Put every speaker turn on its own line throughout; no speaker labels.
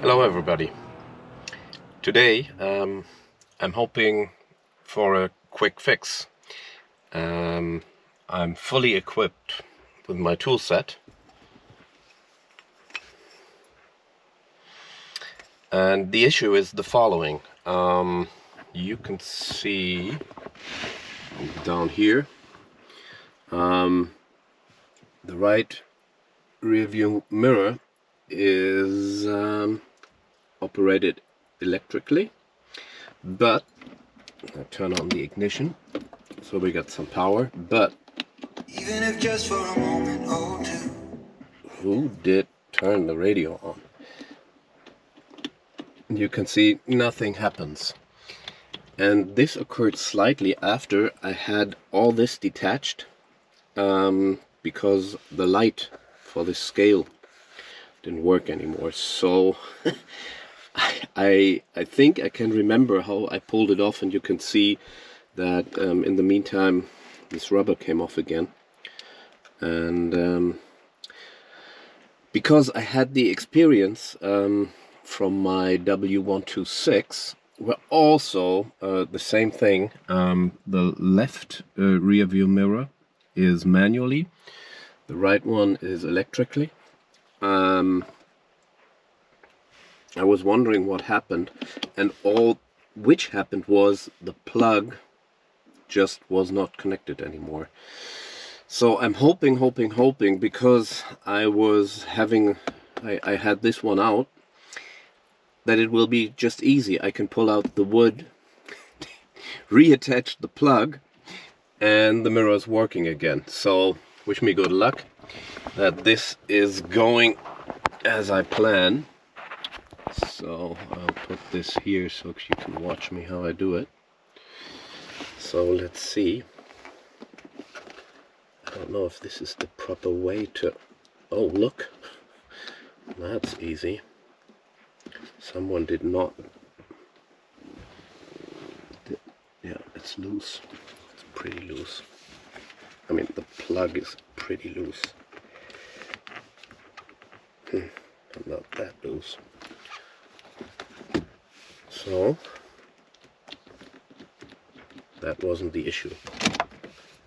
Hello everybody. Today I'm hoping for a quick fix. I'm fully equipped with my tool set, and the issue is the following. You can see down here the right rear view mirror is operated electrically, but I turn on the ignition so we got some power, but even if just for a moment or two. Who did turn the radio on? You can see nothing happens, and this occurred slightly after I had all this detached, because the light for the scale didn't work anymore. So I think I can remember how I pulled it off, and you can see that in the meantime this rubber came off again. And because I had the experience from my W126, where also the same thing, the left rear view mirror is manually, the right one is electrically. I was wondering what happened, and all which happened was the plug just was not connected anymore. So I'm hoping, because I had this one out, that it will be just easy. I can pull out the wood, reattach the plug, and the mirror is working again. So wish me good luck that this is going as I plan. So I'll put this here so you can watch me how I do it. So let's see. I don't know if this is the proper way to... Oh, look. That's easy. Someone did not... Yeah, it's loose. It's pretty loose. I mean, the plug is pretty loose. Not that loose. So that wasn't the issue.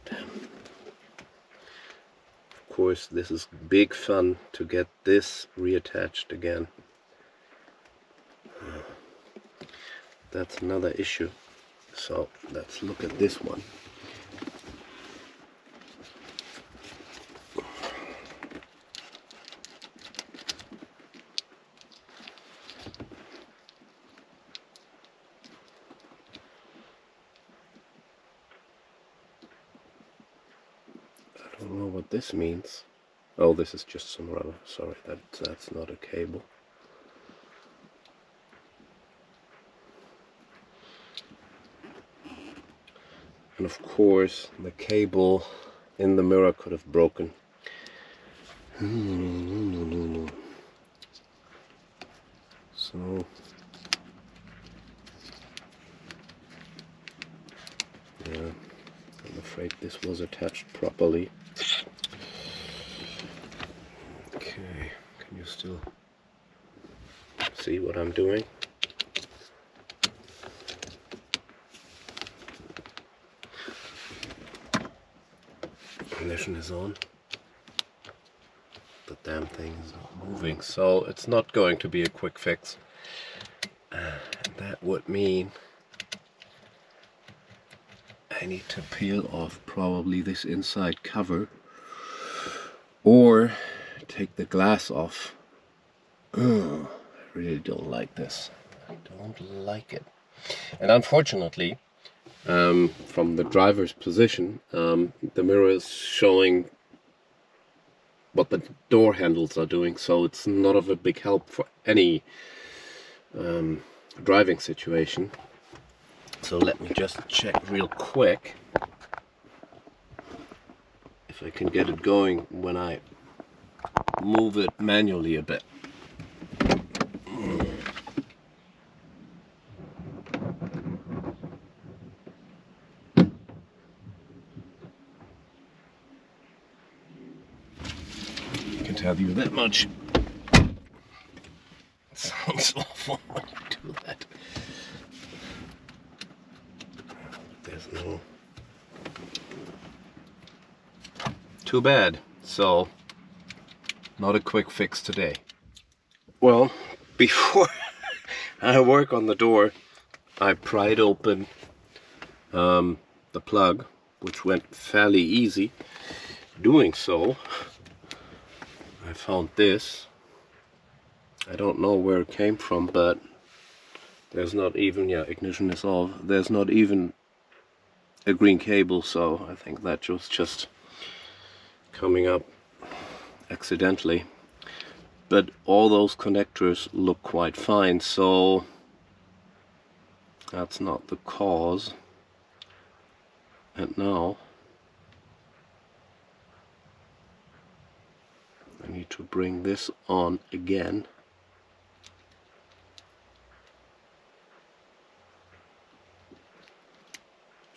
Damn. Of course, this is big fun to get this reattached again. That's another issue. So let's look at this one. I don't know what this means. Oh, this is just some rubber. Sorry, that's not a cable. And of course, the cable in the mirror could have broken. So yeah, I'm afraid this was attached properly. Okay, can you still see what I'm doing? Ignition is on. The damn thing is not moving, so it's not going to be a quick fix. And that would mean I need to peel off probably this inside cover, or take the glass off. I really don't like this. I don't like it. And unfortunately, from the driver's position, the mirror is showing what the door handles are doing, so it's not of a big help for any driving situation. So let me just check real quick if I can get it going when I move it manually a bit. I can tell you that much. It sounds It's awful when you do that. There's no... Too bad. So, not a quick fix today. Well, before I work on the door, I pried open the plug, which went fairly easy. Doing so, I found this. I don't know where it came from, but there's not even, yeah, ignition is off. There's not even a green cable, so I think that was just coming up accidentally. But all those connectors look quite fine, so that's not the cause. And now I need to bring this on again.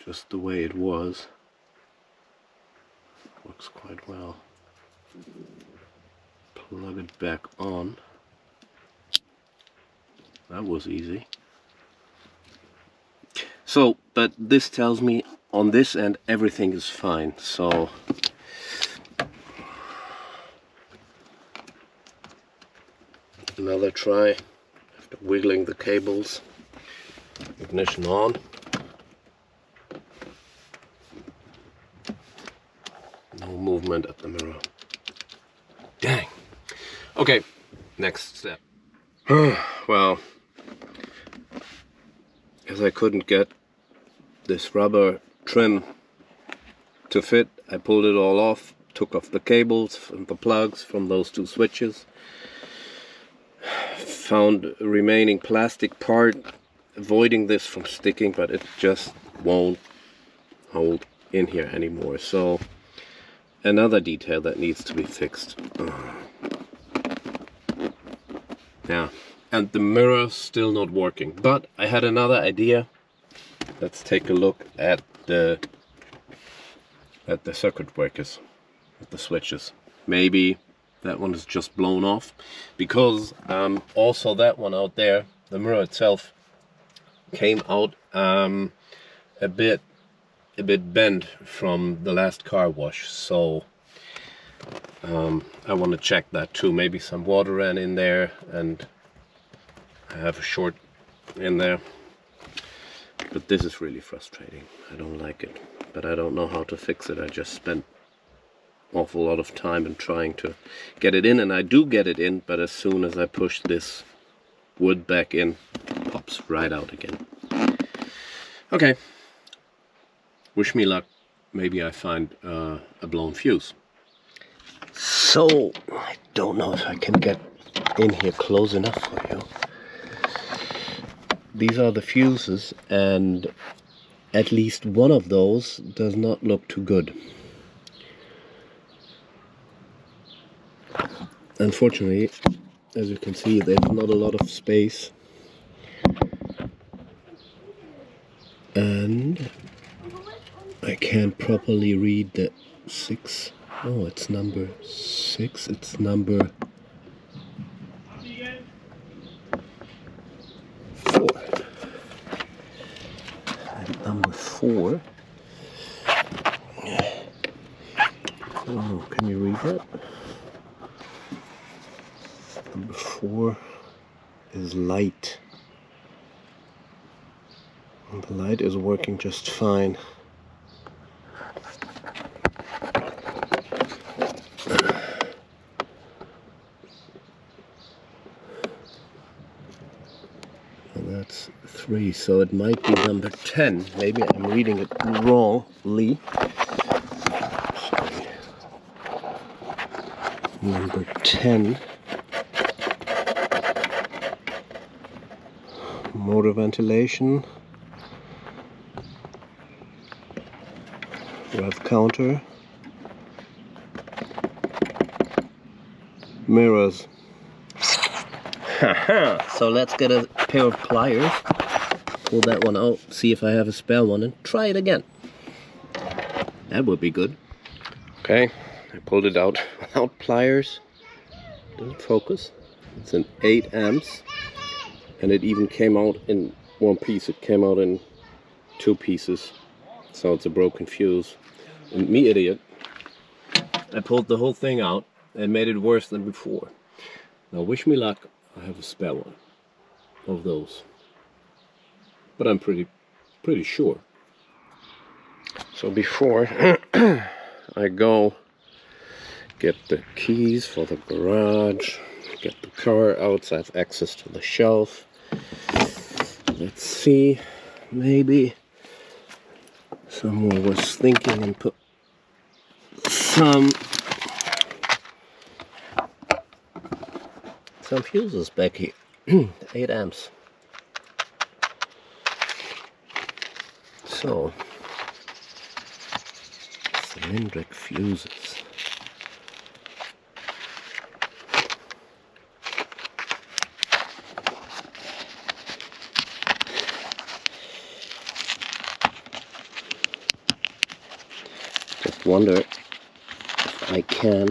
Just the way it was. Works quite well. Plug it back on. That was easy. So, but this tells me on this end everything is fine. So another try after wiggling the cables. Ignition on. No movement at the mirror. Dang. Okay, next step. Well, as I couldn't get this rubber trim to fit, I pulled it all off, took off the cables and the plugs from those two switches, found a remaining plastic part, avoiding this from sticking, but it just won't hold in here anymore. So another detail that needs to be fixed. Yeah, and the mirror's still not working, but I had another idea. Let's take a look at the circuit breakers, at the switches. Maybe that one is just blown off, because also that one out there, the mirror itself came out a bit bent from the last car wash. So I want to check that too. Maybe some water ran in there and I have a short in there. But this is really frustrating. I don't like it, but I don't know how to fix it. I just spent an awful lot of time in trying to get it in, and I do get it in, but as soon as I push this wood back in, it pops right out again. Okay, wish me luck. Maybe I find a blown fuse. So, I don't know if I can get in here close enough for you. These are the fuses, and at least one of those does not look too good. Unfortunately, as you can see, there's not a lot of space, and I can't properly read the 6. Oh, it's number 6. It's number 4. And number 4. Oh, can you read that? Number 4 is light. And the light is working just fine. And that's 3, so it might be number 10. Maybe I'm reading it wrongly. Sorry. Number 10. Motor ventilation. Rev counter. Mirrors. So let's get a pair of pliers, pull that one out, see if I have a spare one, and try it again. That would be good. Okay, I pulled it out without pliers. Doesn't focus. It's an 8 amps and it even came out in one piece. It came out in two pieces, so it's a broken fuse. And me, idiot, I pulled the whole thing out and made it worse than before. Now wish me luck, I have a spare one of those, but I'm pretty sure. So before I go get the keys for the garage, get the car out so I have access to the shelf. Let's see, maybe someone was thinking and put some fuses back here. 8 amps. So cylindric fuses. Just wonder if I can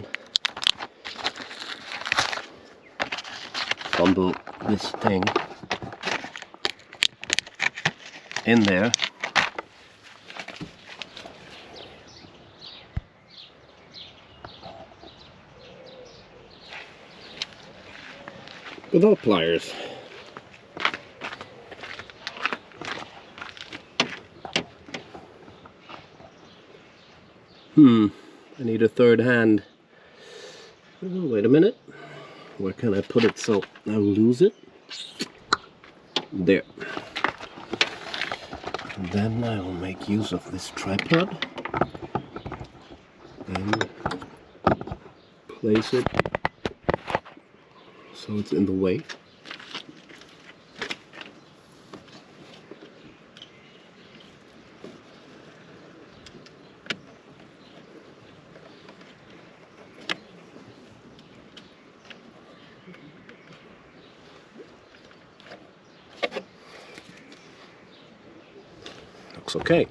fumble this thing in there. Without pliers. I need a third hand. Oh, wait a minute. Where can I put it so I will lose it? There. And then I will make use of this tripod and place it so it's in the way. Looks okay.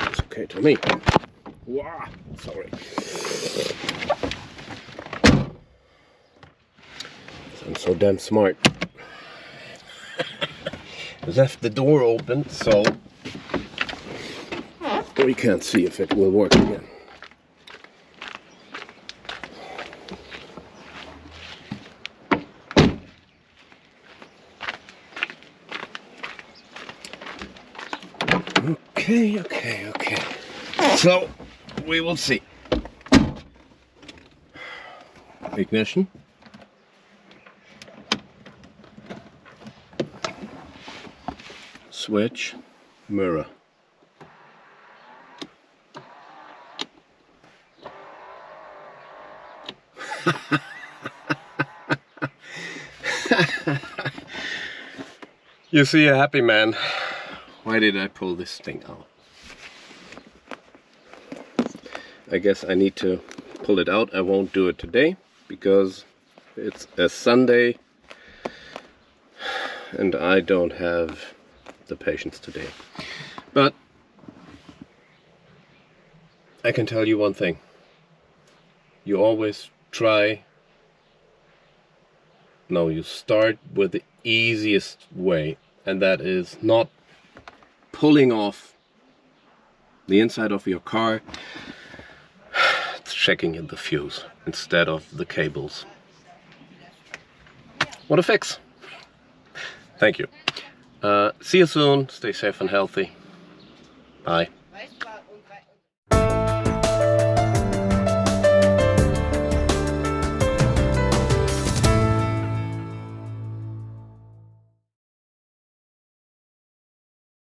Looks okay to me. Wow, sorry. I'm so damn smart. Left the door open, so we can't see if it will work again. Okay. So, we will see. Ignition. Switch. Mirror. You see a happy man. Why did I pull this thing out? I guess I need to pull it out. I won't do it today because it's a Sunday and I don't have the patience today. But I can tell you one thing. You always you start with the easiest way, and that is not pulling off the inside of your car. It's checking in the fuse instead of the cables. What a fix! Thank you. See you soon. Stay safe and healthy. Bye.